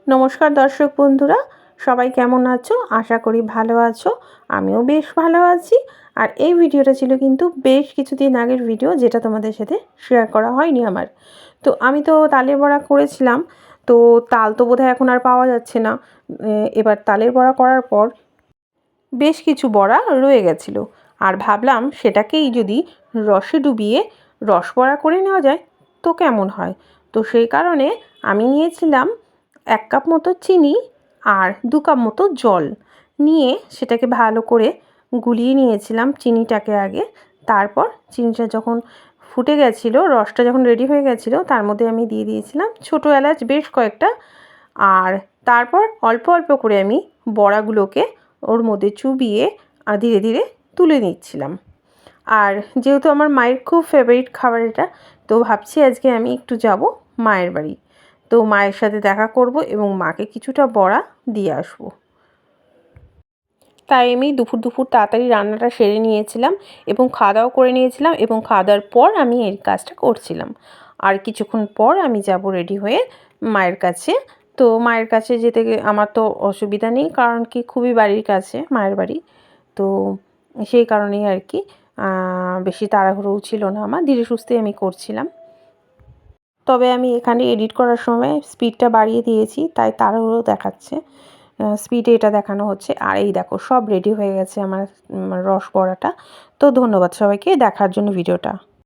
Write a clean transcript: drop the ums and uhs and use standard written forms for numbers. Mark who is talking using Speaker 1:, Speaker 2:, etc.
Speaker 1: নমস্কার দর্শক বন্ধুরা, সবাই কেমন আছো? আশা করি ভালো আছো। আমিও বেশ ভালো আছি। আর এই ভিডিওটা ছিল কিন্তু বেশ কিছুদিন আগের ভিডিও, যেটা তোমাদের সাথে শেয়ার করা হয়নি আমার। তো আমি তো তালের বড়া করেছিলাম। তো তাল তো বোধহয় এখন আর পাওয়া যাচ্ছে না। এবার তালের বড়া করার পর বেশ কিছু বড়া রয়ে গেছিলো, আর ভাবলাম সেটাকেই যদি রসে ডুবিয়ে রসবড়া করে নেওয়া যায় তো কেমন হয়। তো সেই কারণে আমি নিয়েছিলাম 1 কাপ মতো চিনি আর 2 কাপ মতো জল নিয়ে সেটাকে ভালো করে গুলিয়ে নিয়েছিলাম চিনিটাকে আগে। তারপর চিনিটা যখন ফুটে গেছিলো, রসটা যখন রেডি হয়ে গেছিলো, তার মধ্যে আমি দিয়ে দিয়েছিলাম ছোটো এলাচ বেশ কয়েকটা। আর তারপর অল্প অল্প করে আমি বড়াগুলোকে ওর মধ্যে চুবিয়ে ধীরে ধীরে তুলে নিচ্ছিলাম। আর যেহেতু আমার মায়ের খুব ফেভারিট খাবার এটা, তো ভাবছি আজকে আমি একটু যাব মায়ের বাড়ি। তো মায়ের সাথে দেখা করব এবং মাকে কিছুটা বড়া দিয়ে আসবো। তাই আমি দুপুর তাড়াতাড়ি রান্নাটা সেরে নিয়েছিলাম এবং খাওয়া দাওয়া করে নিয়েছিলাম, এবং খাওয়া দাওয়ার পর আমি এই কাজটা করছিলাম। আর কিছুক্ষণ পর আমি যাব রেডি হয়ে মায়ের কাছে। তো মায়ের কাছে যেতে আমার তো অসুবিধা নেই, কারণ কি খুবই বাড়ির কাছে মায়ের বাড়ি। তো সেই কারণেই আর কি বেশি তাড়াহুড়োও ছিল না, আমার ধীরে সুস্থে আমি করছিলাম। তবে আমি এখানে এডিট করার সময় স্পিডটা বাড়িয়ে দিয়েছি, তাই তাড়াহুড়ো দেখাচ্ছে, স্পিডে এটা দেখানো হচ্ছে। আর এই দেখো সব রেডি হয়ে গেছে আমার রস বড়াটা। তো ধন্যবাদ সবাইকে দেখার জন্য ভিডিওটা।